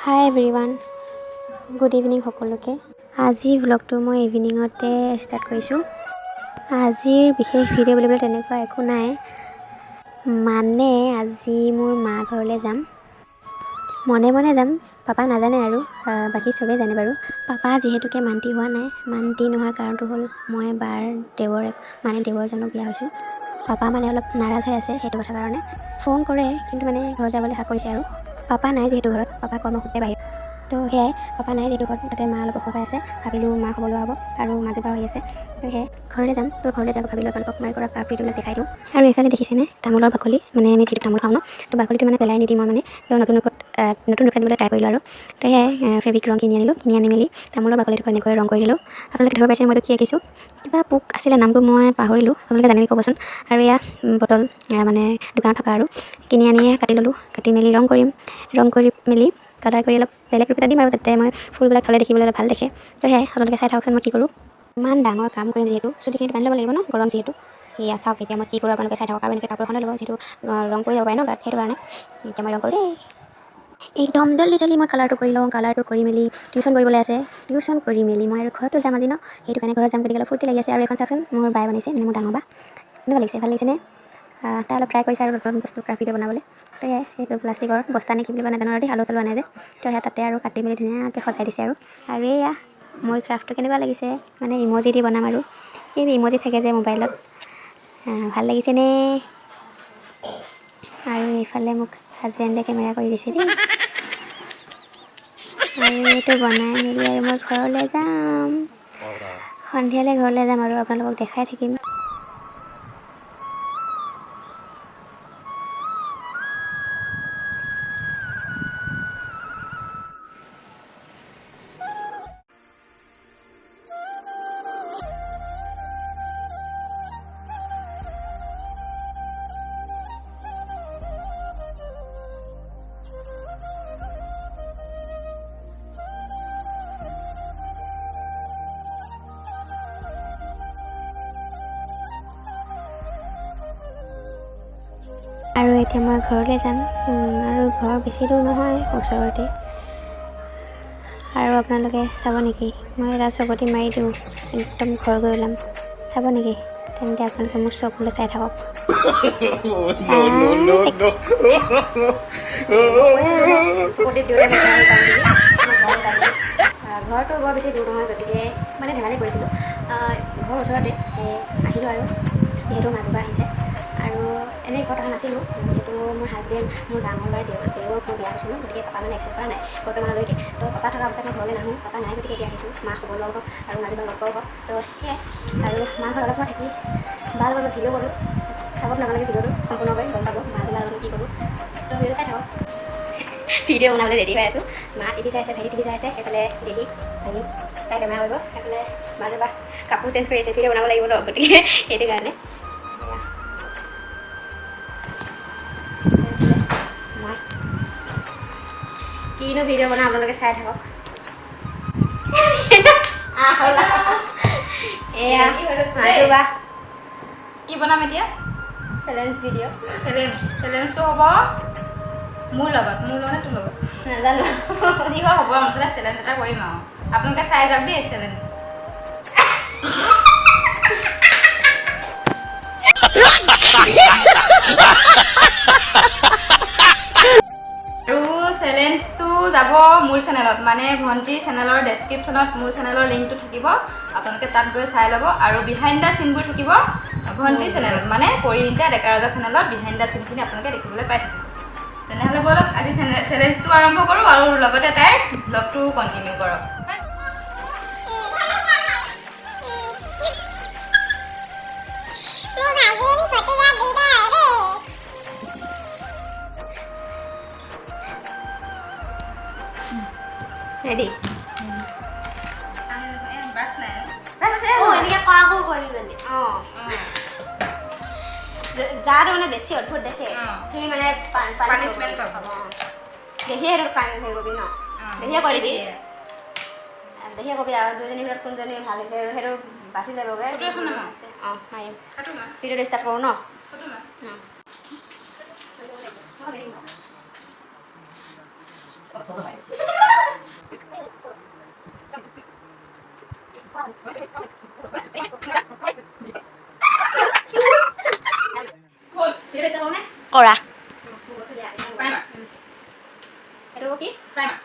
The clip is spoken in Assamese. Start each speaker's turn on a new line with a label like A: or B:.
A: হাই এভৰিৱান, গুড ইভিনিং সকলোকে। আজি ভ্লগটো মই ইভিনিঙতে ষ্টাৰ্ট কৰিছোঁ। আজিৰ বিশেষ ভিডিঅ' বুলিবলৈ তেনেকুৱা একো নাই, মানে আজি মোৰ মা ঘৰলৈ যাম। মনে মনে যাম, পাপা নাজানে আৰু বাকী চবেই জানে বাৰু। পাপা যিহেতুকে মান্তি হোৱা নাই, মান্তি নোহোৱাৰ কাৰণটো হ'ল মই বাৰ দেৱৰজনক বিয়া হৈছোঁ। পাপা মানে অলপ নাৰাজ হৈ আছে সেইটো কথা কাৰণে। ফোন কৰে কিন্তু মানে ঘৰত যাবলৈ হাক কৰিছে আৰু। পাপা নাই যিহেতু ঘৰত, পাপা কৰ্মসূত্ৰে বাহিৰত, তো সেয়াই পাপা নাই যিহেতু ঘৰত, তাতে মা অলপ অসুখ হৈ আছে। ভাবিলোঁ মা খবৰ লোৱা হ'ব আৰু মাজুবা হৈ আছে, তো সেয়াই ঘৰলৈ যাম। তো ঘৰলৈ যাব ভাবিলোঁ আপোনালোকক মই কৰা ভিডিঅ'বিলাক দেখাই দিওঁ। আৰু এইফালে দেখিছেনে তামোলৰ বাকলি, মানে আমি যিটো তামোল খাওঁ ন, তো বাকলিটো মানে পেলাই নিদিম মই মানে নতুন ৰূপত দিবলৈ ট্ৰাই কৰিলোঁ আৰু। তো সেয়াই ফেব্ৰিক ৰং কিনি আনি মেলি তামোলৰ বাকলিটো এনেকৈ ৰং কৰি দিলোঁ। আপোনালোকে দেখিব পাইছে মইতো কি আঁকিছোঁ, কিবা পোক আছিলে, নামটো মই পাহৰিলোঁ, আপোনালোকে জানিলে ক'বচোন। আৰু এয়া বটল মানে দোকানত থকা আৰু কিনি আনিয়ে কাটি ল'লোঁ। কাটি মেলি ৰং কৰি মেলি কালাৰ কৰি অলপ বেলেগ ৰূপ এটা দিম আৰু তাতে মই ফুলবিলাক থ'লে দেখিবলৈ অলপ ভাল দেখে। তো সেয়াই আপোনালোকে চাই থাককচোন মই কি কৰোঁ। ইমান ডাঙৰ কাম কৰিম যিহেতু চুলিখিনি বান্ধি ল'ব লাগিব ন, গৰম যিহেতু। সেয়া চাওক এতিয়া মই কি কৰোঁ, আপোনালোকে চাই থাকক। আৰু এনেকৈ কাপোৰ এখনে ল'ব, যিহেতু ৰং কৰি যাব পাৰে ন গাত, সেইটো কাৰণে এতিয়া মই ৰং কৰোঁ দেই। একদম জল্দি মই কালাৰটো কৰি লওঁ। কালাৰটো কৰি মেলি টিউশ্যন কৰিবলৈ আছে, টিউশ্যন কৰি মেলি মই আৰু ঘৰতো যাম আজি ন, সেইটো কাৰণে ঘৰত যাম গতিকে অলপ ফূৰ্তি লাগি আছে। আৰু এখন চাওকচোন, মোৰ বাই বনাইছে, মানে মোৰ ডাঙৰ বা। কেনেকুৱা লাগিছে, ভাল লাগিছেনে? তাই অলপ ট্ৰাই কৰিছে আৰু নতুন বস্তু ক্ৰাফ্ট বনাবলৈ। তো সেয়াই সেইটো প্লাষ্টিকৰ বস্তা নে কি বুলি কয় নাজানো আৰু দেই, আলু চালু আনে যে, তো সেয়া তাতে আৰু কাটি মেলি ধুনীয়াকৈ সজাই দিছে আৰু এয়া মোৰ ক্ৰাফ্টটো কেনেকুৱা লাগিছে, মানে ইমজি দি বনাম আৰু এই ইমজি থাকে যে মোবাইলত, ভাল লাগিছেনে? আৰু এইফালে মোক হাজবেণ্ডে কেমেৰা কৰি দিছে দেই। আৰু এইটো বনাই মেলি আৰু মই ঘৰলৈ যাম, সন্ধিয়ালৈ ঘৰলৈ যাম আৰু আপোনালোকক দেখাই থাকিম। আৰু এতিয়া মই ঘৰলৈ যাম, আৰু ঘৰ বেছি দূৰ নহয়, ওচৰতে। আৰু আপোনালোকে চাব নেকি, মই এটা চকতি মাৰি দিওঁ, একদম ঘৰ গৈ ওলাম, চাব নেকি? তেন্তে আপোনালোকে মোৰ চকুলৈ চাই থাকক। ঘৰটো বৰ বেছি দূৰ নহয়, গতিকে মানে ধেমালি কৰিছিলোঁ। ঘৰ ওচৰতে আহিলোঁ আৰু যিহেতু মাজুবা আহিছে। আৰু এনেই ঘৰত অহা নাছিলোঁ, যিহেতু মোৰ হাজবেণ্ড, মোৰ ডাঙৰ বাৰ দেৱক মই বিয়া হৈছিলোঁ, গতিকে পাপা মানে একচেপ্ট কৰা নাই বৰ্তমানলৈকে। তো পাপা থকা অৱস্থাত মই ঘৰলৈ নাহোঁ, পাপা নাই গতিকে এতিয়া আহিছোঁ, মা খবৰ লোৱা হওক আৰু মাজুবা লগ পোৱা হওক। তো সেয়াই আৰু মা ঘৰত অলপ সময় থাকি বাৰ লগত ভিডিঅ' কৰোঁ, চাব নালাগে ভিডিঅ'টো সম্পূৰ্ণকৈ গম পাব মাজুবাৰ লগত কি কৰোঁ। তো ভিডিঅ' চাই থাকক। ভিডিঅ' বনাবলৈ ৰেডি হৈ আছোঁ, মা টিভি চাই আছে, ভাইটি টিভি চাই আছে, সেইফালে দেহি ভাগি তাই কেমেৰা কৰিব, সেইফালে মাজুবা কাপোৰ চেঞ্জ কৰি আছে, ভিডিঅ' বনাব লাগিব ন, গতিকে সেইটো কাৰণে মই কিনো ভিডিঅ' বনাওঁ আপোনালোকে চাই থাকক। এয়া মাজুবা
B: কি বনাম এতিয়া?
A: Challenge video'.
B: চেলেঞ্জটো হ'ব মোৰ লগত নে তোৰ লগত
A: নাজানো,
B: যি হয় হ'ব, মুঠতে চেলেঞ্জ এটা কৰিম আৰু আপোনালোকে চাই যাওক দেই চেলেঞ্জ। আৰু চেলেঞ্জটো যাব মোৰ চেনেলত, মানে ভণ্টিৰ চেনেলৰ ডেছক্ৰিপশ্যনত মোৰ চেনেলৰ লিংকটো থাকিব, আপোনালোকে তাত গৈ চাই ল'ব। আৰু বিহাইণ্ড দ্য চিনবোৰ থাকিব ভণ্টিৰ চেনেলত, মানে পৰিণীতা ডেকা ৰজা চেনেলত বিহাইণ্ড দ্য চিনখিনি আপোনালোকে দেখিবলৈ পাই থাকিব। তেনেহ'লে ব'লক আজি চেলেঞ্জটো আৰম্ভ কৰোঁ আৰু লগতে তাইৰ ব্লগটো কণ্টিনিউ কৰক।
A: ৰেডি?
B: ব্ৰাছ নাই
A: এনেকৈ কৰাকো কৰিবি মানে। যাৰ মানে বেছি অদ্ভুত দেখে সি মানে
B: পানিছমেণ্ট পাব।
A: দেখিয়ে সেইটো কাম হেৰি কৰিবি ন, দেখিয়ে কৰিবি, দেখিয়ে কবি আৰু দুজনীৰ ভিতৰত কোনজনী ভাল হৈছে আৰু সেইটো বাচি যাবগৈ। অঁ মাৰিম, ভিডিঅ'টো ষ্টাৰ্ট কৰোঁ ন। কৰা
B: প্ৰাইমাৰ। এইটো কি? প্ৰাইমাৰ।